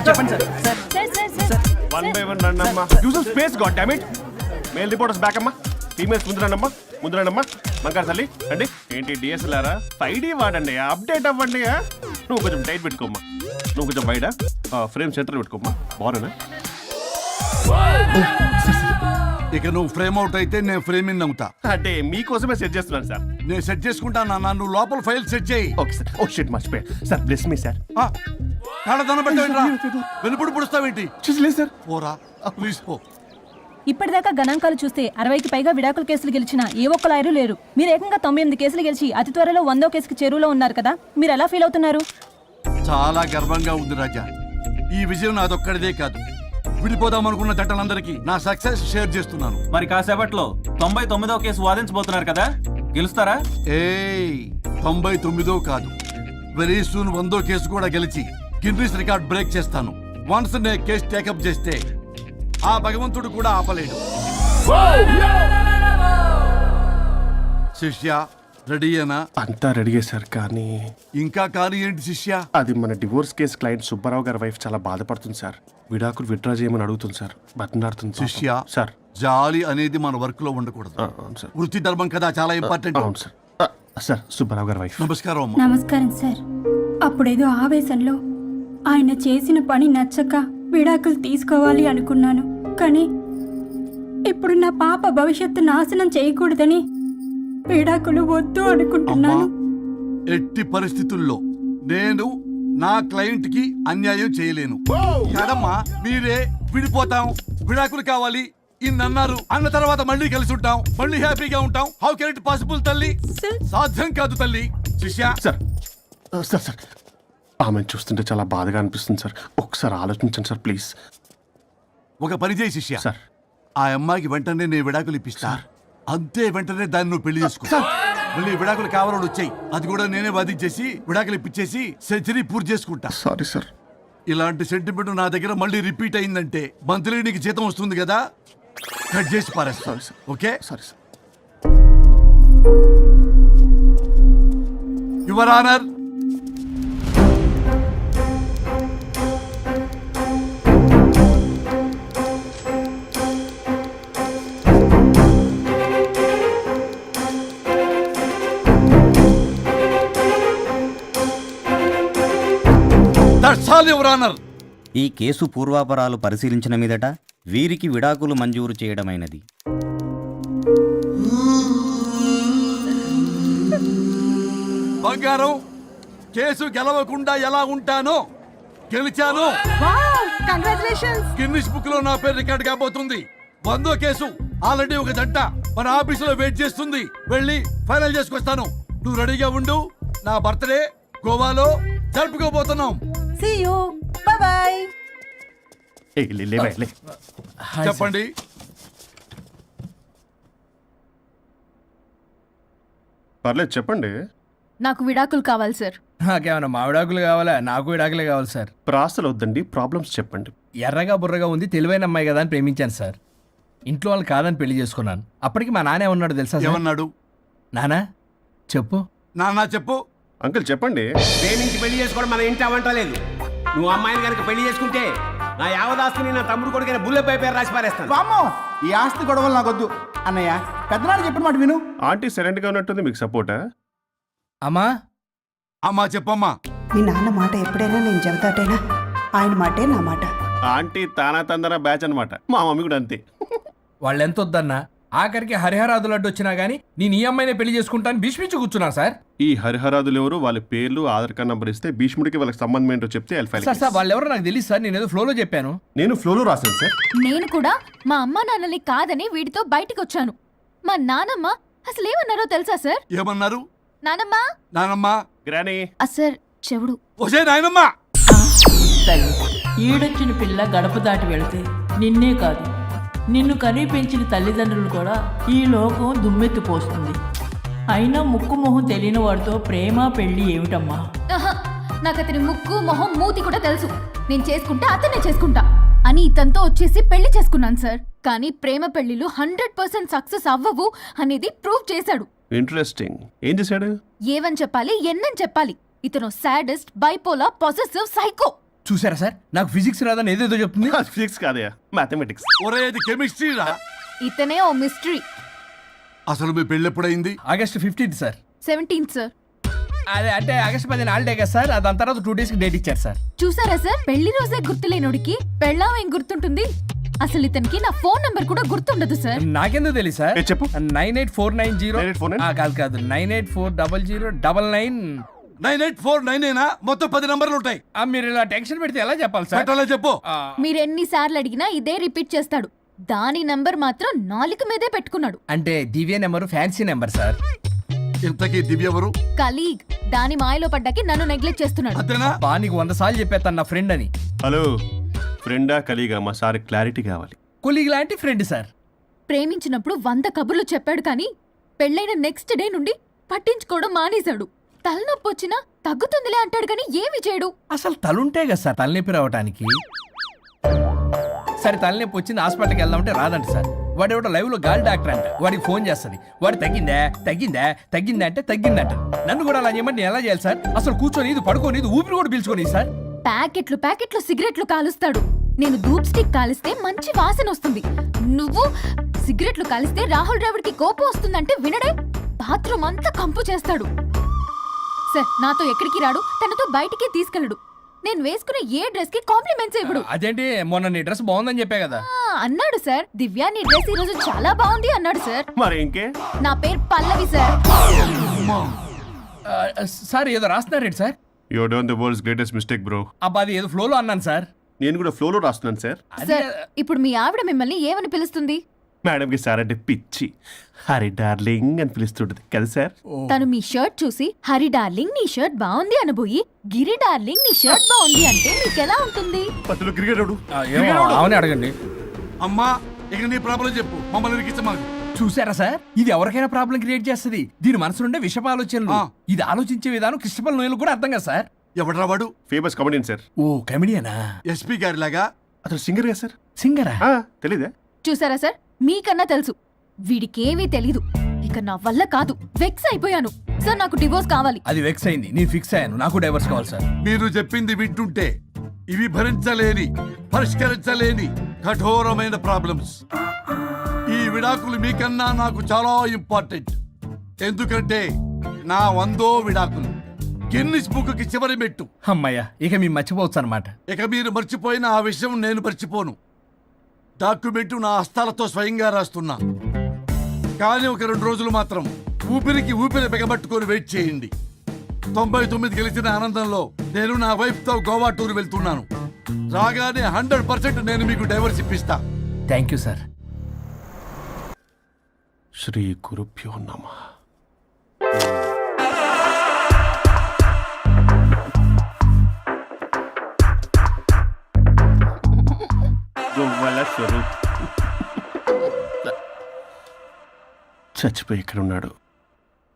చెప్పండి sir. One by one రండి అమ్మా. Use space god damn it. Male reporters back అమ్మా. ఫీమేల్స్ ముందు రండి అమ్మా. మంకారు తల్లి అండి. ఏంటి డిఎస్ఎల్ఆరా 5D వాడండి, అప్డేట్ అవ్వండి. నువ్వు కొంచెం టైట్ పెట్టుకోమ్మా. నువ్వు కొంచెం బయట ఫ్రేమ్ సెంటర్ పెట్టుకోమ్మా. బాగున్నా? ఇక నువ్వు ఫ్రేమ్ అవుట్ అయితే నేను ఫ్రేమ్ ఇన్ అవుతా. అంటే మీకోసమే సెట్ చేస్తున్నాను సార్. నేను సెట్ చేసుకుంటా నాన్న, నువ్వు లోపల ఫైల్ సెట్ చేయి. Okay sir. ఓ షిట్ మర్చిపోయా సార్. Bless me sir. కాళ్ళదన పెట్టేంట్రా, వెనుపుడు పుడుస్తావేంటి? చూసలేదు సార్. పోరా ప్లీజ్ పో. ఇప్పటిదాకా గణాంకాలు చూస్తే 60కి పైగా విడాకుల కేసులు గెలిచిన ఏ ఒక్క లాయరు లేరు. మీరు ఏకంగా 98 కేసులు గెలిచి అతి త్వరలో 100వ కేసుకి చెరువులో ఉన్నారు కదా, మీరు ఎలా ఫీల్ అవుతున్నారు? చాలా గర్వంగా ఉంది రాజా. ఈ విజయం నాదొక్కడిదే కాదు, విడిపోదాం అనుకున్న జంటలందరికీ నా సక్సెస్ షేర్ చేస్తున్నాను. మరి కాసేపట్లో 99వ కేసు వాదించబోతున్నారు కదా, గెలుస్తారా? 99 కాదు, వెరీ సూన్ 100వ కేసు కూడా గెలిచి గిన్నిస్ రికార్డ్ బ్రేక్ చేస్తాను. వన్స్ నే కేసు టేకప్ చేస్తే ఆ భగవంతుడు కూడా ఆపలేడు. శిష్య రెడీయేనా? అంతా రెడీయే సార్. కానీ ఇంకా కానీ ఏంటి శిష్య? అది మన డివోర్స్ కేసు క్లయింట్ సుబ్బారావు గారి వైఫ్ చాలా బాధపడుతుంది సార్. విడాకులు విత్డ్రా చేయమని అడుగుతుంది సార్. బతినాడుతుంది శిష్య. సార్ జాలి అనేది మన వర్క్ లో ఉండకూడదు. అవును సార్. వృత్తి ధర్మం కదా, చాలా ఇంపార్టెంట్. అవును సార్. సార్ సుబ్బారావు గారి వైఫ్. నమస్కారం అమ్మా. నమస్కారం సార్. అప్పుడేదో ఆవేశంలో ఆయన చేసిన పని నచ్చక విడాకులు తీసుకోవాలి అనుకున్నాను. కానీ ఇప్పుడు నా పాప భవిష్యత్తు నాశనం చేయకూడదని విడాకులు వద్దు అనుకుంటున్నాను. ఎట్టి పరిస్థితుల్లో నేను నా క్లయింట్ కి అన్యాయం చేయలేను కదమ్మా. మీరే విడిపోతాం, విడాకులు కావాలి ఇన్నన్నారు అన్న తర్వాత మళ్ళీ కలిసి ఉంటాం, మళ్ళీ హ్యాపీగా ఉంటాం. హౌ కెన్ ఇట్ పాసిబుల్ తల్లి? సాధ్యం కాదు తల్లి. శిష్య సార్ సార్ సార్ ఆమెను చూస్తుంటే చాలా బాధగా అనిపిస్తుంది సార్. ఒకసారి ఆలోచించండి సార్ ప్లీజ్. ఒక పని చేయి శిష్య. సార్ ఆ అమ్మాయికి వెంటనే నేను విడాకులు ఇప్పిస్తా. అంతే, వెంటనే దాన్ని నువ్వు పెళ్లి చేసుకో. మళ్ళీ విడాకులు కావాలని వచ్చాయి, అది కూడా నేనే వాదించేసి విడాకులు ఇప్పించేసి సెంచరీ పూర్తి చేసుకుంటా. Sorry sir. ఇలాంటి సెంటిమెంట్ నా దగ్గర మళ్ళీ రిపీట్ అయిందంటే మంత్లీ నీకు జీతం వస్తుంది కదా, కట్ చేసి పారేస్తా. Okay? Sorry sir. Your honour, ఈ కేసు పూర్వాపరాలు పరిశీలించిన మీదట వీరికి విడాకులు మంజూరు చేయడమైనది. బంగారం, కేసు గెలవకుండా ఎలా ఉంటానో గెలిచాను. గిన్నిస్ బుక్ లో నా పేరు రికార్డ్ కాబోతుంది. 100వ కేసు ఆల్రెడీ ఒక జంట మన ఆఫీసులో వెయిట్ చేస్తుంది. వెళ్ళి ఫైనల్ చేసుకొస్తాను. నువ్వు రెడీగా ఉండు. నా బర్త్డే గోవాలో జరుపుకోబోతున్నాం. See you. Bye bye. చెప్పండి. పర్లేదు చెప్పండి. నాకు విడాకులు కావాలి సార్. నాకేమన్నా మా విడాకులు కావాలా? నాకు విడాకులే కావాలి సార్. ప్రాసలు వద్దండి, ప్రాబ్లమ్స్ చెప్పండి. ఎర్రగా బుర్రగా ఉంది, తెలివైన అమ్మాయి కదా అని ప్రేమించాను సార్. ఇంట్లో వాళ్ళు కాదని పెళ్లి చేసుకున్నాను. అప్పటికి మా నాన్న ఏమన్నాడు తెలుసా? ఏమన్నాడు? నానా చెప్పు. నాన్న చెప్పు. అంకుల్ చెప్పండి. ప్రేమించి పెళ్లి చేసుకోవడం మన ఇంటి అవంటలేదు. నువ్వు అమ్మాయిని కనుక పెళ్లి చేసుకుంటే నా యావదాస్తిని నా తమ్ముడు కొడుకైన బుల్లెపై పేరు రాసి పారేస్తాను. వామ్మో, ఈ ఆస్తి గొడవలు నాకొద్దు అన్నయ్య. పెద్దనాడు చెప్పిన మాట విను. ఆంటీ సైలెంట్ గా ఉన్నట్టుంది, మీకు సపోర్టా? అమ్మా అమ్మా చెప్పమ్మా. మీ నాన్న మాట ఎప్పుడైనా నేను చెబుతాటేనా? ఆయన మాటే నా మాట. ఆంటీ తానా తందన బ్యాచ్ అనమాట. మా మమ్మీ కూడా అంతే. వాళ్ళు ఎంత వద్దన్నా ఆఖరికి హరిహరాదులు అడ్డు వచ్చినా గానీ నేను ఈ అమ్మాయినే పెళ్లి చేసుకుంటాను భీష్మించి కూర్చున్నా సార్. ఈ హరిహరాదులు ఎవరు, వాళ్ళ పేర్లు ఆధార్ కార్డ్ నంబర్ ఇస్తే భీష్ముడికి వాళ్ళకి సంబంధం ఏంటో చెప్తే సార్ వాళ్ళు ఎవరో నాకు తెలియదు సార్. నేను ఏదో ఫ్లోలో చెప్పాను. నేను ఫ్లోలో రాశాను సార్. నేను కూడా మా అమ్మ నాన్నని కాదని వీడితో బయటికి వచ్చాను. మా నానమ్మ అసలు ఏమన్నారో తెలుసా సార్? ఏమన్నారు? నానమ్మ నానమ్మ గ్రానీ సార్ చెవుడు. ఒసే నాయనమ్మ. ఈడొచ్చిన పిల్ల గడప దాటి వెళితే నిన్నే కాదు, నిన్ను కనీ పెంచిన తల్లిదండ్రులు కూడా ఈ లోకం దుమ్మెత్తిపోస్తుంది. అయినా ముక్కు మొహం తెలియని వాడితో ప్రేమ పెళ్లి ఏమిటమ్మా? నాకు అతని ముక్కు మొహం మూతి కూడా తెలుసు. నేను చేసుకుంటా అతనే చేసుకుంటా అని ఇతనితో వచ్చేసి పెళ్లి చేసుకున్నాను సార్. కానీ ప్రేమ పెళ్లిలు 100% సక్సెస్ అవ్వవు అనేది ప్రూవ్ చేశాడు. ఇంట్రెస్టింగ్. ఏం చేశాడు? ఏవని చెప్పాలి ఎన్నని చెప్పాలి. ఇతను సాడెస్ట్, బైపోలా, పొసెసివ్, సైకో. చూసారా సార్, నాకు ఫిజిక్స్ రాదని ఏదేదో చెప్తుంది. ఫిజిక్స్ కాదయా, మ్యాథమెటిక్స్. ఒరే ఇది కెమిస్ట్రీ రా. ఇతనే ఓ మిస్టరీ. అసలు మీ పెళ్ళి ఎప్పుడైంది? August 15th sir. 17th sir. అదే అంటే ఆగస్ట్ 15 హాలిడే కదా సార్, దాని తర్వాత 2 days డేట్ ఇచ్చారు సార్. చూసారా సార్, పెళ్లి రోజే గుర్తులేనోడికి పెళ్ళాం ఏం గుర్తుంటుంది. అసలు ఇతనికి నా ఫోన్ నంబర్ కూడా గుర్తుండదు సార్. నాకెందుకు తెలియదు సార్. ఏ చెప్పు. 98490 98490? కాదు 9840099. 98499 మొత్తం 10 నంబర్లు ఉంటాయి. మీరు ఇలా టెన్షన్ పెడితే ఎలా చెప్పాలి సార్? పెట్టాలో చెప్పు. మీరు ఎన్నిసార్లు అడిగినా ఇదే రిపీట్ చేస్తాడు. దాని నంబర్ మాత్రం 4 మీదే పెట్టుకున్నాడు. అంటే దివ్య నెంబర్ ఫ్యాన్సీ నెంబర్ సార్. ఇంతకీ దివ్య ఎవరు? కలీగ్. దాని మాయలో పడ్డాకి నన్ను నెగ్లెక్ట్ చేస్తున్నాడు. అంతేనా? బా నీకు 100 సార్లు చెప్పేస్తాను నా ఫ్రెండ్ అని. హలో, ఫ్రెండా కలీగా? మా సార్ క్లారిటీ కావాలి. కొలీగ్ లాంటి ఫ్రెండ్ సార్. ప్రేమించినప్పుడు 100 కబుర్లు చెప్పాడు కానీ పెళ్ళైన నెక్స్ట్ డే నుండి పట్టించుకోవడం మానేశాడు. తలనొప్పి వచ్చినా తగ్గుతుందిలే అంటాడు కానీ ఏమి చేయడు. అసలు తలుంటే కదా సార్ తలనొప్పి రావటానికి. సరే తలనొప్పి వచ్చింది హాస్పిటల్కి వెళ్దామంటే రాదంట సార్. వాడు ఎవడో లైవ్ లో గాలి డాక్టర్ అంట, వాడికి ఫోన్ చేస్తుంది. వాడు తగ్గిందా తగ్గిందా తగ్గిందా అంటే తగ్గిందంట. నన్ను కూడా అలా చేయమంటే నేను ఎలా చేయాలి సార్? అసలు కూర్చొని ఇది పడుకోని ఇది ఊపిరి కూడా పీల్చుకొని సార్. ప్యాకెట్లు సిగరెట్లు కాలుస్తాడు. నేను ధూప్ స్టిక్ కాలిస్తే మంచి వాసన వస్తుంది. నువ్వు సిగరెట్లు కాలిస్తే రాహుల్ ద్రావిడ్కి కోపం వస్తుందంటే వినడే. బాత్రూమ్ అంతా కంపు చేస్తాడు. సార్ నాతో ఎక్కడికి రాడు, తనతో బయటికి తీసుకెళ్ళడు. నేను వేసుకున్న ఏ డ్రెస్ కి కాంప్లిమెంట్స్ ఇవ్వడు. అదేంటి మొన్న నీ డ్రెస్ బాగుందని చెప్పా కదా. అన్నాడు సార్. దివ్య నీ డ్రెస్ ఈ రోజు చాలా బాగుంది అన్నాడు సార్. మరి ఇంకే? నా పేరు పల్లవి సార్. సార్ ఏదో రాస్తున్నారేంటి sir? You done the world's greatest mistake bro. అబ్బా అది ఏదో ఫ్లోలో అన్నాను సార్. నేను కూడా ఫ్లోలో రాస్తున్నాను సార్. సార్ ఇప్పుడు మీ ఆవిడ మిమ్మల్ని ఏమని పిలుస్తుంది? మేడంకి సార్ అంటే పిచ్చి. హరి డార్లింగ్ అని పిలుస్తుంటది కదా సార్. తను మీ షర్ట్ చూసి హరి డార్లింగ్ నీ షర్ట్ బాగుంది అనబోయి గిరి డార్లింగ్ నీ షర్ట్ బాగుంది అంటే మీకెలా ఉంటుంది? పత్తులు క్రికెట్ అవునే అడగండి. అమ్మా ఇక నీ ప్రాబ్లం చెప్పు, మమ్మల్ని ఇరికించమాకు. చూసారా సార్, ఇది ఎవరికైనా ప్రాబ్లం క్రియేట్ చేస్తుంది. దీని మనసు నుండే విషప ఆలోచనలు. ఇది ఆలోచించే విధానం కృష్ణపల్ నోయలు కూడా అర్థం కదా సార్. ఎవడరా వాడు? Famous comedian sir. ఓ కమెడియనా? ఎస్పీ గారి లాగా? అతను సింగర్ కదా సార్. సింగరా? తెలీదా? చూసారా సార్, మీకన్నా తెలుసు. వీడికేమీ తెలీదు. ఇక నా వల్ల కాదు, వెక్స్ అయిపోయాను సార్. నాకు డివోర్స్ కావాలి. అది వెక్స్ అయింది, నేను ఫిక్స్ అయ్యాను. నాకు డైవర్స్ కావాలి సార్. మీరు చెప్పింది వింటుంటే ఇవి భరించలేని, పరిష్కరించలేని కఠోరమైన ప్రాబ్లమ్స్. ఈ విడాకులు మీకన్నా నాకు చాలా ఇంపార్టెంట్. ఎందుకంటే నా 100వ విడాకులు గిన్నిస్ బుక్కి చివరి మెట్టు. అమ్మయ్య, ఇక మేము మర్చిపోవచ్చు అనమాట. ఇక మీరు మర్చిపోయిన ఆ విషయం నేను మర్చిపోను. డాక్యుమెంటు నా హస్తాలతో స్వయంగా రాస్తున్నా. కానీ ఒక 2 రోజులు మాత్రం ఊపిరికి ఊపిరి బిగబట్టుకొని వెయిట్ చేయండి. 99 గెలిచిన ఆనందంలో నేను నా వైఫ్తో గోవా టూర్ వెళ్తున్నాను. రాగానే 100% నేను మీకు డైవర్స్ ఇప్పిస్తా. Thank you sir. శ్రీ గురుభ్యో నమః. చచ్చిపోయి ఇక్కడ ఉన్నాడు,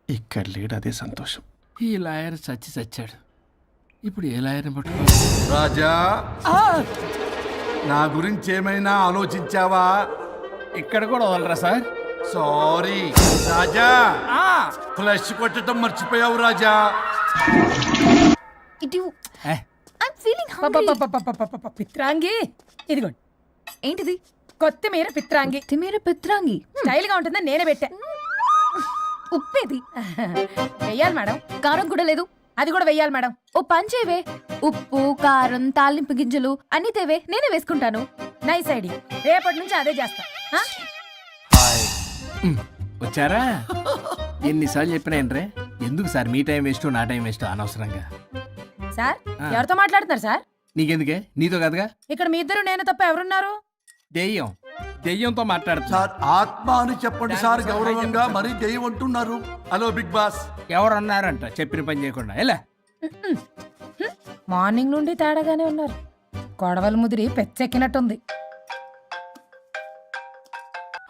ఇక్కడ లేడు, అదే సంతోషం. ఈ లాయర్ చచ్చాడు. ఇప్పుడు ఏ లాయర్ని పట్టుకో? రాజా, నా గురించి ఏమైనా ఆలోచించావా? ఇక్కడ కూడా వదలరా సార్? సారీ రాజా, ఫ్లష్ కొట్టడం మర్చిపోయావు రాజా. ఇటు ఏ? I'm feeling hungry. పిత్రాంగి ఇదిగోండి. ఏంటిది? కొత్తిమీర పిత్రాంగి. కొత్తిమీర పిత్రాంగి స్టైల్ గా ఉంటుందని నేనే పెట్టా. ఉప్పేది? వెయ్యాలి మేడం. కారం కూడా లేదు. అది కూడా వెయ్యాలి మేడం. ఓ పంచేవే. ఉప్పు, కారం, తాలింపు గింజలు అన్ని తేవే, నేనే వేసుకుంటాను. Nice idea. రేపటి నుంచి అదే చేస్తా. వచ్చారా? ఎన్నిసార్లు చెప్పినా ఏంట్రే? ఎందుకు సార్ మీ టైం వేస్ట్ నా టైం వేస్ట్ అనవసరంగా? సార్ ఎవరితో మాట్లాడుతున్నారు సార్? నీకెందుకే? నీతో కదగా. ఇక్కడ మీ ఇద్దరు నేను తప్ప ఎవరున్నారు? దెయ్యంతో మాట్లాడుతా. సార్ ఆత్మ అని చెప్పండి సార్, గౌరవంగా. మరీ దెయ్యం అంటున్నారు. Hello big boss. ఎవరు అన్నారంట చెప్పిన పని చేయకుండా? ఎలా మార్నింగ్ నుండి తేడాగానే ఉన్నారు. కొడవల ముదిరి పెచ్చెక్కినట్టుంది.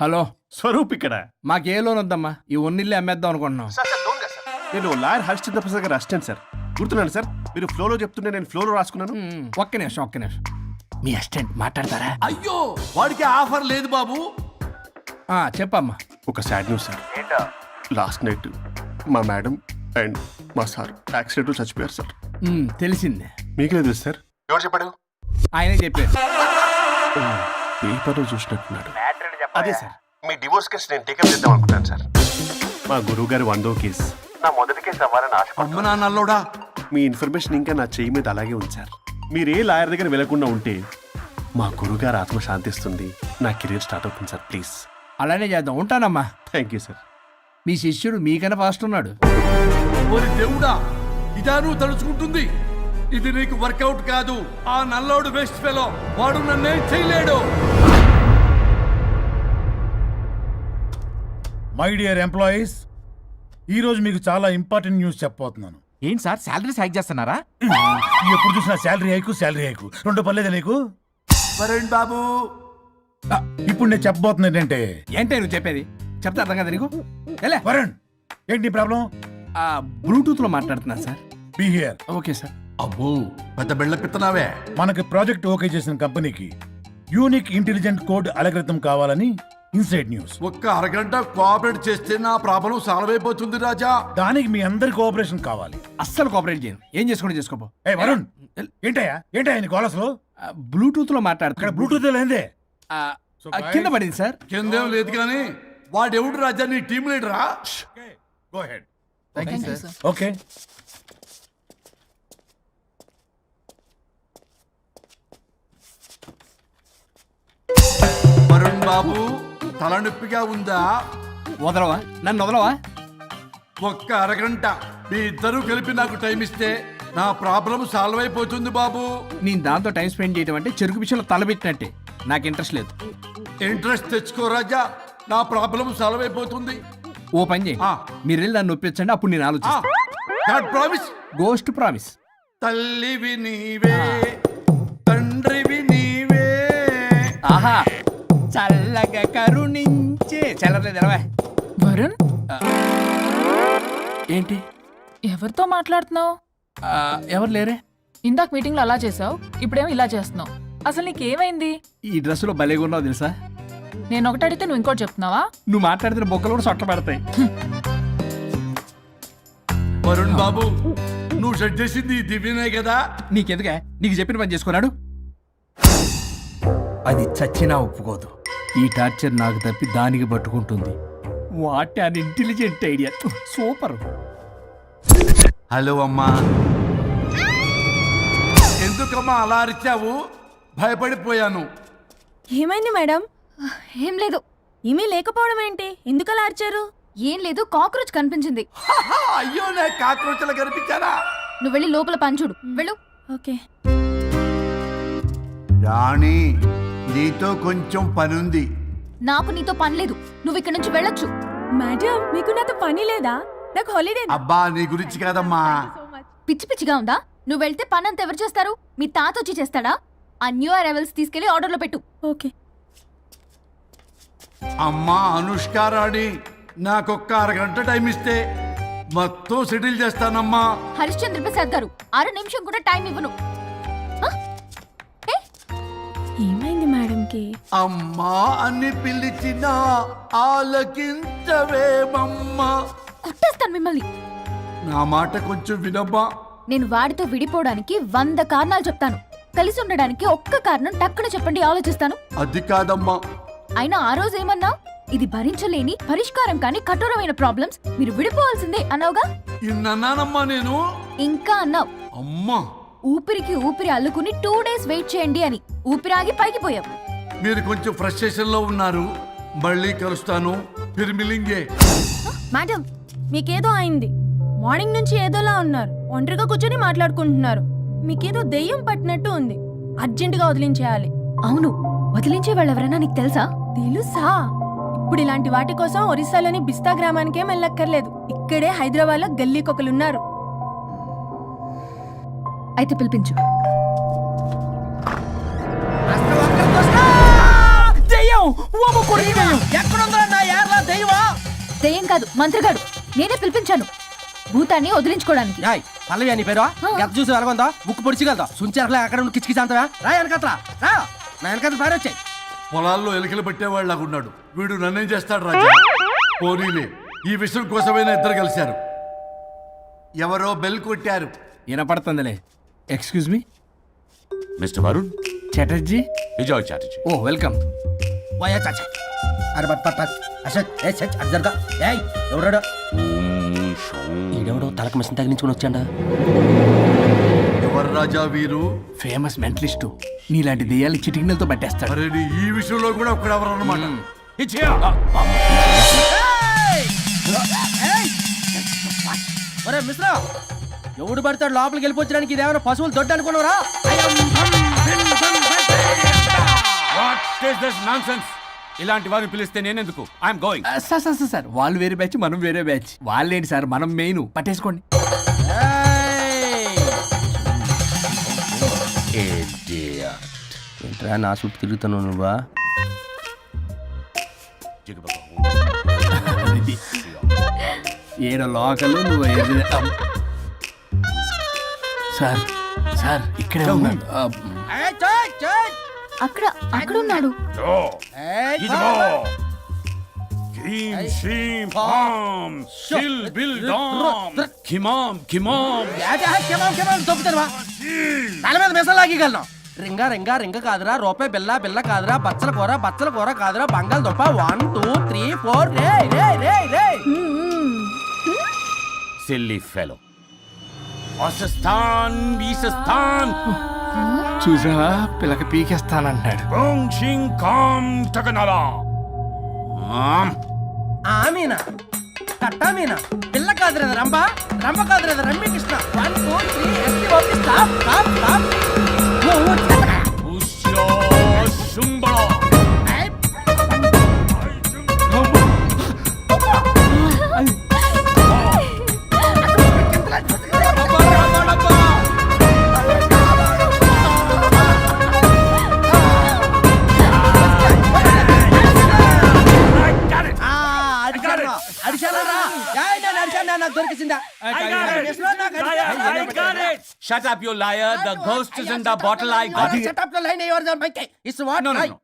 హలో స్వరూప్ ఇక్కడ. మాకే లోన్ వద్దమ్మా, ఈ ఒన్నిల్లు అమ్మేద్దాం అనుకుంటున్నాం. నేను లాయర్ హరిశ్చంద్ర ప్రసాద్ గారు అసిస్టెంట్ సార్. గుర్తున్నాను సార్, మీరు ఫ్లోలో చెప్తుంటే నేను ఫ్లోలో రాసుకున్నాను. ఒక్క నిమిషం. మీ అసిస్టెంట్ మాట్లాడతారా? అయ్యో, వాడికి ఆఫర్ లేదు బాబు. చెప్పమ్మా. ఒక sad news sir. Last night మా మేడం అండ్ మా సార్ యాక్సిడెంట్లో చచ్చిపోయారు సార్. తెలిసిందే. మీకే తెలుసు సార్? ఎవరు చెప్పాడు? ఆయనే చెప్పారు. పేపర్లో చూసినట్టున్నాడు. అదే సార్. మీ డివోర్స్ కేసు నేను టేకప్ చేద్దాం అనుకుంటాను సార్. మా గురువు గారు 100వ కేసు నా మొదటి కేసు అవ్వాలని ఆశ. అమ్మ నాన్నల్లోడా, మీ ఇన్ఫర్మేషన్ ఇంకా నా చెయ్యి మీద అలాగే ఉంది సార్. మీరు ఏ లాయర్ దగ్గర వెళ్లకుండా ఉంటే మా గురుగారు ఆత్మ శాంతిస్తుంది, నా కెరీర్ స్టార్ట్ అవుతుంది సార్. ప్లీజ్ అలానే చేద్దాం. ఉంటానమ్మా. Thank you sir. మీ శిష్యుడు మీకన్నా ఫాస్ట్ ఉన్నాడు. ఓరి దేవుడా, ఇదా నువ్వు తలుచుకుంటుంది? ఇది నీకు వర్కౌట్ కాదు. ఆ నల్లోడు వేస్ట్ ఫెలో, వాడు నన్నేం చేయలేడు. మై డియర్ ఎంప్లాయీస్, ఈరోజు మీకు చాలా ఇంపార్టెంట్ న్యూస్ చెప్పబోతున్నాను. ఏంటి సార్, శాలరీస్ హైక్ చేస్తున్నారా? ఎప్పుడు చూసినా శాలరీ హైకు రెండు పర్లేదా నీకు? వరుణ్ బాబు, ఇప్పుడు నేను చెప్పబోతున్నా ఏంటంటే, ఏంటే నువ్వు చెప్పేది? చెప్తా అర్థం కదా నీకు? ఎలా వరుణ్, ఏంటి ప్రాబ్లం? బ్లూటూత్ లో మాట్లాడుతున్నా sir. Be here. Okay sir. అబ్బో పెద్ద బిళ్ళ పిత్తనావే. మనకి ప్రాజెక్ట్ ఓకే చేసిన కంపెనీకి యూనిక్ ఇంటెలిజెంట్ కోడ్ అలకృతం కావాలని ఇన్సైడ్ న్యూస్. ఒక్క అరగంట కోఆపరేట్ చేస్తే నా ప్రాబ్లం సాల్వ్ అయిపోతుంది రాజా. దానికి మీ అందరి కోఆపరేషన్ కావాలి. అస్సలు కోఆపరేట్ చేయను. ఏం చేసుకోండి చేసుకోపో. ఏ వరుణ్, ఏంటయ్యా నీ కాలస్లో? బ్లూటూత్ లో ఇక్కడ మాట్లాడుతున్నా. బ్లూటూత్ లేదే. కింద పడింది సార్. కిందేం లేదు కానీ వాడెవడు రాజా, నీ టీం లీడరా? Go ahead. Sir. Okay. Varun Babu, తలనొప్పిగా ఉందా? వదలవా? నన్ను వదలవా? ఒక్క అరగంట మీ ఇద్దరూ కలిపి నాకు టైం ఇస్తే నా ప్రాబ్లం సాల్వ్ అయిపోతుంది బాబు. నేను దాంతో టైం స్పెండ్ చేయడం అంటే చెరుకు విషయంలో తలబెట్టినట్టే. నాకు ఇంట్రెస్ట్ లేదు. ఇంట్రెస్ట్ తెచ్చుకో రాజా, నా ప్రాబ్లం సాల్వ్ అయిపోతుంది. ఓ పని చేయి, మీరు వెళ్ళి నన్ను ఒప్పించండి, అప్పుడు నేను ఆలోచిస్తాను. God promise. Ghost promise. తల్లివి నీవే, తండ్రివి నీవే. ఆహా, చల్లగా కరుణించే. చల్లలేదు ఎలవా. వరుణ్, ఏంటి? ఎవరితో మాట్లాడుతున్నావు? ఎవరు లేరే? ఇందాక మీటింగ్ లో అలా చేసావు, ఇప్పుడేమో ఇలా చేస్తున్నావు. అసలు నీకేమైంది? ఈ డ్రెస్సులో భలేగా ఉన్నావు తెలుసా? నేను ఒకటి అడిగితే నువ్వు ఇంకోటి చెప్తున్నావా? నువ్వు మాట్లాడితే బొక్కలు కూడా సొట్ట పెడతాయి. వరుణ్ బాబు, నువ్వు సెట్ చేసింది ఈ దివ్యనే కదా? నీకెందుకే? నీకు చెప్పిన పని చేసుకున్నాడు. అది చచ్చినా ఒప్పుకోదు. ఈ టార్చర్ నాకు తప్పి దానికి పట్టుకుంటుంది. What an intelligent idea. Super. Hello అమ్మా. ఎందుకమ్మా అలా అరిచావు? భయపడిపోయాను. ఏమైంది మేడం? ఏం లేదు. ఏమీ లేకపోవడం ఏంటి? ఎందుకు అలా అరిచారు? ఏం లేదు, కాక్రోచ్ కనిపించింది. అయ్యో, నా కాక్రోచ్లు కనిపించారా? నువ్వు వెళ్ళి లోపల పని చూడు. వెళ్ళు. ఓకే. రాణి, నీతో కొంచెం పనుంది. నాకు నీతో పని లేదు. నువ్వు ఇక్కడ నుంచి వెళ్ళొచ్చు. మేడం, మీకు నాతో పని లేదా? నాకు హాలిడే. అబ్బా, నీ గురించి కాదమ్మా. పిచ్చి పిచ్చిగా ఉందా? నువ్వు వెళ్తే పని అంతా ఎవరు చేస్తారు? మీ తాత వచ్చి చేస్తాడా? ఆ న్యూ అరైవల్స్ తీసుకెళ్లి ఆర్డర్లో పెట్టు. ఓకే. అమ్మా అనుష్క రాణి, నాకొక్క అరగంట టైం ఇస్తే మొత్తం సెటిల్ చేస్తానమ్మా. హరిశ్చంద్ర ప్రసాద్ గారు, 6 నిమిషం కూడా టైం ఇవ్వను. ఏమైంది మేడంకి? అమ్మా అని పిలిచిన ఆలకించవేమమ్మా. కొట్టేస్తాను మిమ్మల్ని. నా మాట కొంచెం వినమ్మా. నేను వాడితో విడిపోవడానికి 100 కారణాలు చెప్తాను. కలిసి ఉండడానికి ఒక్క కారణం టక్కున చెప్పండి, ఆలోచిస్తాను. అది కాదమ్మా. అయినా ఆ రోజు ఏమన్నా? ఇది భరించలేని, పరిష్కారం కాని కఠోరమైన ప్రాబ్లమ్స్, మీరు విడిపోవాల్సిందే అన్నావుగా. ఇన్నానమ్మా నేను. ఇంకా అన్నావు. అమ్మా, ఊపిరికి ఊపిరి అల్లుకుని 2 days వెయిట్ చేయండి అని. ఊపిరాగి పైకి పోయావు. మీరు కొంచెం ఫ్రస్ట్రేషన్ లో ఉన్నారు. మళ్ళీ కలుస్తాను. ఫిర్మిలింగే. మేడం, మీకేదో అయింది. మార్నింగ్ నుంచి ఏదోలా ఉన్నారు. ఒంటరిగా కూర్చొని మాట్లాడుకుంటున్నారు. మీకేదో దెయ్యం పట్టినట్టు ఉంది. అర్జెంటుగా వదిలించేయాలి. అవును, వదిలించే వాళ్ళెవరైనా నీకు తెలుసా? తెలుసా? ఇప్పుడు ఇలాంటి వాటి కోసం ఒరిస్సాలోని బిస్తా గ్రామానికేం వెళ్ళక్కర్లేదు. ఇక్కడే హైదరాబాద్ లో గల్లీకొకలున్నారు. అయితే పిలిపించు. దెయ్యం కాదు, మంత్రిగాడు. నేనే పిలిపించాను భూతాన్ని వదిలించుకోవడానికి. పల్లవి అని పేరు గత చూసి వెలగొందా ముక్కు పొడిచిగలదా సుంచరలే అక్కడ కిచకిచ అంతవా రా వెనకట్రా రా నా వెనకట్ల పారి వచ్చాయి. పొలాల్లో ఎలికలు పట్టేవాళ్ళగా ఉన్నాడు వీడు. నన్నేం చేస్తాడు రాజా? పోనీలే, ఈ విషయం కోసమైనా ఇద్దరు కలిశారు. ఎవరో బెల్ కొట్టారు. వినపడుతుందిలే. Excuse me mister Varun Chatterjee. Vijay Chatterjee. Oh welcome. వాయా చాచా అరే బట్ పట్ అసత్ ఏ సచ్ అర్జర్గా ఏయ్ ఎవరడా ఈడెవడో తలకు మిషన్ తగిలించుకొని వచ్చాడా? ఎవరు రాజా వీరు? Famous mentalist. నీలాంటి దెయ్యాలు చిటికినలతో పట్టేస్తాడు. అరే నీ ఈ విషయంలో కూడా ఒకడెవరు అన్నమాట. ఒరే మిశ్రా ఎవడు పడతాడు లోపలికి వెళ్ళిపోవడానికి ఇదేమైనా పశువులు దొడ్డు అనుకున్నారా? ఇలాంటి వారిని పిలిస్తే నేనెందుకు? I'm going. సార్ వాళ్ళు వేరే బ్యాచ్, మనం వేరే బ్యాచ్. వాళ్ళేంటి సార్, మనం మెయిన్. పట్టేసుకోండి. ఏంట్రా నా చుట్టూ తిరుగుతాను నువ్వా? ఏడ లోకలు నువ్వు సార్ సార్ ఇక్కడే ఉన్నాడు. అక్కడ అక్కడ ఉన్నాడు. తల మీద మెసలు లాగగలను. రింగా రింగా రింగ కాదురా, రూపాయి బిల్ల బిల్ల కాదురా, బచ్చల కూర కాదురా, బంగాళదుంప 1 2 3 4 రే రే రే రే. Silly fellow. అసస్థాన్ బీసస్థాన్ చూసావా, పిల్లక పీకేస్తానంటాడు. ఆమీనా కట్టామీనా పిల్ల కాదురా రంభ, రంభ కాదురా రమ్మి కృష్ణ. 1 2 3 ఎస్టీ ఓపి stop stop stop. Shut up, you liar. The ghost is in the bottle. I got it. Shut up the line your monkey. It's what?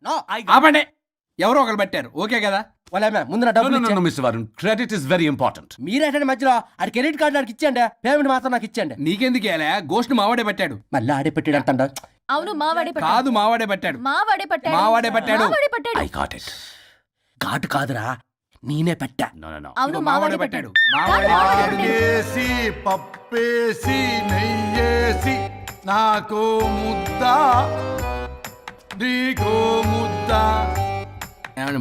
No. ఆపండి. ఎవరో ఒకరు పెట్టారు. ఓకే కదా? ముందు నా డబ్బులు No, Mr. Varun. Credit is very important. మీరేటండి మధ్యలో ఆడి credit card నాకు ఇచ్చేయండి, పేమెంట్ మాత్రం నాకు ఇచ్చేయండి. నీకెందుకు ఇలా? గోష్ట్ మావాడే పెట్టాడు. మళ్ళీ ఆడే పెట్టాడు అంటండ. అవును మావాడే పట్టాడు. కాదు, మావాడే పెట్టాడు. మావాడే పట్టాడు. మావాడే పట్టాడు. మావాడే పట్టాడు. I got it. ఘాటు కాదురా, నేనే పెట్టా. No. అవును మావాడే పట్టాడు. ఆడేసి పప్పేసి నెయ్యేసి నాకు ముద్ద నీకో ముద్ద.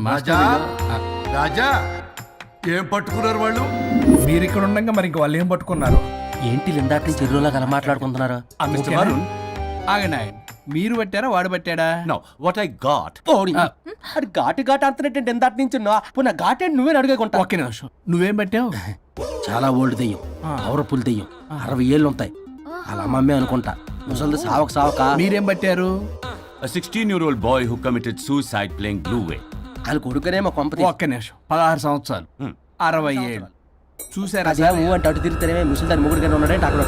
రాజా రాజా ఏం పట్టుకున్నారు వాళ్ళు? మీరు ఇక్కడ ఉండగా మరి ఇంక వాళ్ళు ఏం పట్టుకున్నారు? ఏంటి లిందాటి నుంచి చెరువులో కల మాట్లాడుకుంటున్నారు? Mr. Varun. ఆగండి ఆయన. మీరు పట్టారా వాడు పట్టాడా? No, what I got. అది ఘాటు ఘాటు అంతనేటండి ఎందాటి నుంచి పునః ఘాటండి నువ్వే అడుగుకుంటా. ఒక్క నిమిషం. నువ్వేం పట్టావు? చాలా ఓల్డ్ దెయ్యం, పవర్ఫుల్ దెయ్యం, 60 ఏళ్ళు ఉంటాయి. అలా అమ్మమ్మే అనుకుంటా. ముసలి సావక మీరేం పట్టారు? A 16-year-old boy who committed suicide playing Blue Whale. వాళ్ళు కొడుకునేమో కొంపతి. ఒక్క నిమిషం. 16 సంవత్సరాలు, 60 ఏళ్ళు. చూసారా? అదే ఊ అంటే అటు తిరుగుతానే ముసలి దాని ముగ్గురు ఉన్నాడంటే అక్కడ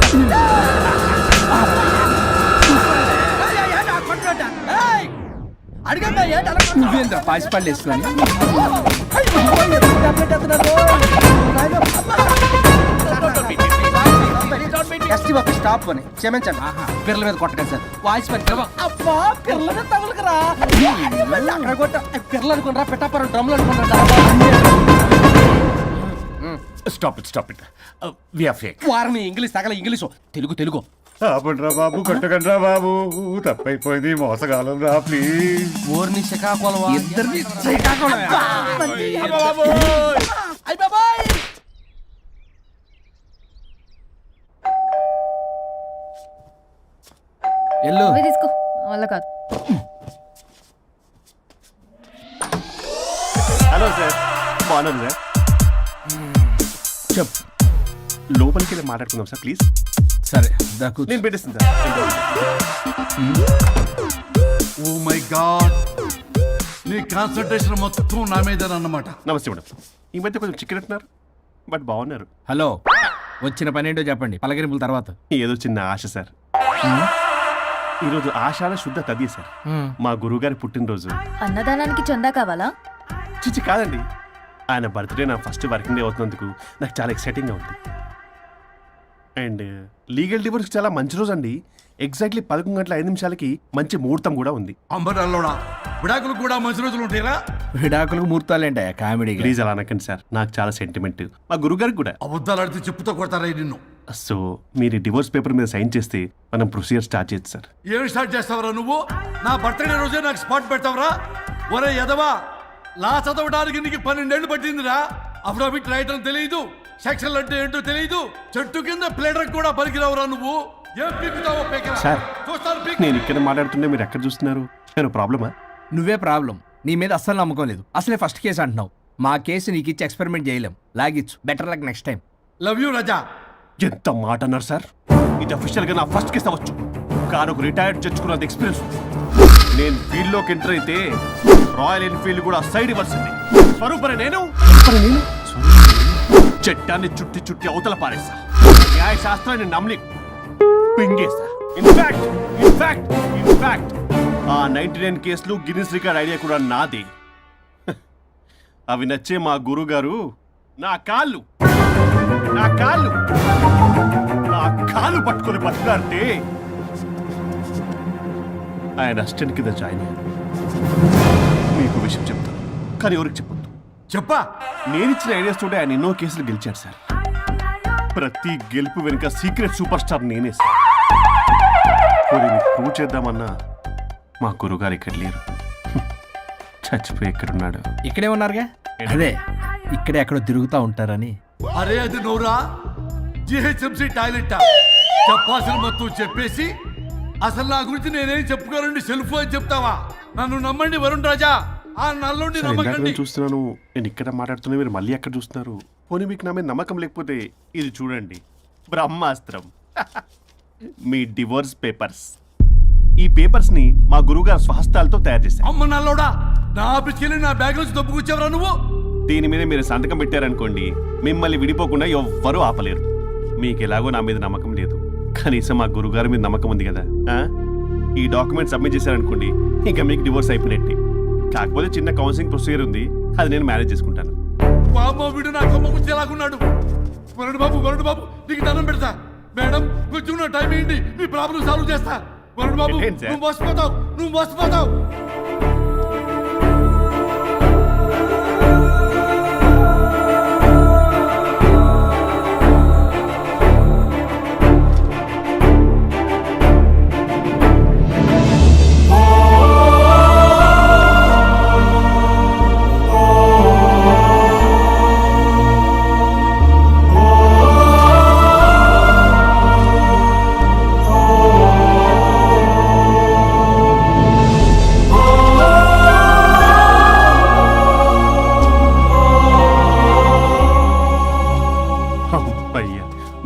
నువ్వేంద్ర పాసిపళ్ళు వేసుకొని స్టాప్ అని క్షమించండి. పిల్లల మీద కొట్టకండి సార్. వాయిస్ అబ్బా పిల్లల మీద తగులుకురా అక్కడ కొట్ట. పిల్లలు అనుకున్నారా, పెట్టాపరం డ్రమ్లు అనుకున్నారా? Stop it. We are fake. వారిని ఇంగ్లీష్ తగల ఇంగ్లీషు తెలుగు. ఆపండ్రా బాబు, కొట్టకండ్రా బాబు, తప్పైపోయింది, మోసగాలం రా ప్లీజ్. ఊరిని శ్రీకాకుళం ఇద్దరిని శ్రీకాకుళమే. ఎల్లు నువ్వే తీసుకో, వల్ల కాదు. హలో సార్, బాగున్నాను సార్. చెప్పు. లోపలికి వెళ్ళి మాట్లాడుకుందాం సార్ ప్లీజ్. సరే దాకు నేను పెట్టేస్తాను సార్. ఓ మై గాడ్, నీ కాన్సన్ట్రేషన్ మొత్తం నా మీదనన్నమాట. నమస్తే మేడం. ఈ మధ్య కొంచెం చిక్కినట్టున్నారు, బట్ బాగున్నారు. హలో, వచ్చిన పని ఏంటో చెప్పండి. పలకరింపుల తర్వాత. ఏదో చిన్న ఆశ సార్. ఈరోజు ఆషాఢ శుద్ధ తది సార్, మా గురువుగారి పుట్టినరోజు. అన్నదానానికి చందా కావాలా? చిచ్చి కాదండి, ఆయన బర్త్డే నా ఫస్ట్ వర్కింగ్ డే అవుతున్నందుకు నాకు చాలా ఎక్సైటింగ్గా ఉంది. అండ్ లీగల్ డివోర్స్ చాలా మంచి రోజు అండి. ఎగ్జాక్ట్లీ 11:05 మంచి ముహూర్తం కూడా ఉంది. అంబరాల్లోడా విడాకులు కూడా మంచి రోజులు ఉంటాయిరా? విడాకులకు ముహూర్తాలేంటే కామెడీ. ప్లీజ్ అలా అనకండి సార్, నాకు చాలా సెంటిమెంట్, మా గురుగారికి కూడా. అబద్ధాలు ఆడితే చెప్పుతో కొడతారా నిన్ను? సో మీరు డివోర్స్ పేపర్ మీద సైన్ చేస్తే మనం ప్రొసీజర్ స్టార్ట్ చేయొచ్చు సార్. ఏమి స్టార్ట్ చేస్తావరా నువ్వు? నా బర్త్డే రోజే నాకు స్పాట్ పెడతావరా? ఒరే ఎదవా, లా చదవడానికి నీకు 12 ఏళ్ళు పట్టిందిరా. అఫిడవిట్ రాయటం తెలియదు, సెక్షన్లు అంటే ఏంటో తెలియదు, చెట్టు కింద ప్లేడర్ కూడా పలికిరావురా నువ్వు. ఏం పీకుతావో పీకరా. సార్ చూస్తాను పీకు. నేను ఇక్కడ మాట్లాడుతుంటే మీరు ఎక్కడ చూస్తున్నారు? నేను ప్రాబ్లమా? నువ్వే ప్రాబ్లం. నీ మీద అస్సలు నమ్మకం లేదు. అసలే ఫస్ట్ కేసు అంటున్నావు. మా కేసు నీకు ఇచ్చి ఎక్స్పెరిమెంట్ చేయలేం. లాగిచ్చు. Better luck next time. Love you Raja. ఎంత మాట అన్నారు సార్? ఇది అఫీషియల్ గా నా ఫస్ట్ కేసు అవ్వచ్చు, కానీ ఒక రిటైర్డ్ జడ్జ్కున్నంత ఎక్స్పీరియన్స్. నేను ఫీల్డ్ లోకి ఎంటర్ అయితే రాయల్ ఎన్ఫీల్డ్ కూడా సైడ్ ఇవ్వాల్సింది. స్వరూపరే నేను చట్టాన్ని చుట్టి చుట్టి అవతల పారేసా. న్యాయ శాస్త్రాన్ని నమ్మి పింగేసా. ఇన్ఫాక్ట్ ఆ 99 కేసులు గిన్నిస్ రికార్డ్ ఐడియా కూడా నాదే. అవి నచ్చే మా గురుగారు నా కాళ్ళు పట్టుకొని బతుకాడితే ఆయన అసిస్టెంట్ కింద జాయిన్ అయ్యాను. మీకు విషయం చెప్తాను, కానీ ఎవరికి చెప్పొద్దు. చెప్పా. నేనిచ్చిన ఐడియాస్ తోటి ఆయన ఎన్నో కేసులు గెలిచాడు సార్. ప్రతి గెలుపు వెనుక సీక్రెట్ సూపర్ స్టార్ నేనే సార్. ప్రూవ్ చేద్దామన్నా మా గురుగారు ఇక్కడ లేరు. చచ్చిపోయి ఎక్కడున్నాడు? ఇక్కడే ఉన్నారుగా. అదే ఇక్కడే ఎక్కడో తిరుగుతూ ఉంటారని. అరే అది నోరా, జిహెచ్ఎంసీ టాయిలెట్ చెప్పాల్సిన మొత్తం చెప్పేసి అసలు నా గురించి నేనేం చెప్పుకోనండి సెల్ఫ్ అని చెప్తావా? నన్ను నమ్మండి వరుణ్ రాజా, ఆ నల్లుండి సార్, ఇందాక నమ్మకండి. నేను చూస్తున్నాను, నేను ఇక్కడ మాట్లాడుతున్నా, మీరు మళ్ళీ ఎక్కడ చూస్తున్నారు? పోనీ మీకు నా మీద నమ్మకం లేకపోతే ఇది చూడండి, బ్రహ్మాస్త్రం. మీ డివోర్స్ పేపర్స్. ఈ పేపర్స్ ని మా గురువుగారు స్వహస్తాలతో తయారు చేశారు. అమ్మ నల్లోడా, నా ఆఫీస్కి వెళ్ళి నా బ్యాగ్ నుంచి దొబ్బుకొచ్చావరా నువ్వు? దీని మీద మీరు సంతకం పెట్టారనుకోండి, మిమ్మల్ని విడిపోకుండా ఎవ్వరూ ఆపలేరు. మీకు ఎలాగో నా మీద నమ్మకం లేదు, కనీసం మా గురుగారి మీద నమ్మకం ఉంది కదా. ఈ డాక్యుమెంట్ సబ్మిట్ చేశారనుకోండి, ఇంకా మీకు డివోర్స్ అయిపోయినట్టే. కాకపోతే చిన్న కౌన్సిలింగ్ ప్రొసీజర్ ఉంది, అది నేను మేనేజ్ చేసుకుంటాను. బాబు వీడు నా కొమ్మ గుచ్చేలాగున్నాడు. వరుణ్ బాబు నీకు దండం పెడతా. మేడం కొంచెం నా టైం ఏంటి, మీ ప్రాబ్లం సాల్వ్ చేస్తా. వరుణ్ బాబు ఏంటి సార్? నువ్వు మోసపోతావు.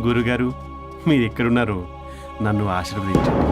గురుగారు, మీరు ఎక్కడున్నారో నన్ను ఆశీర్వదించండి.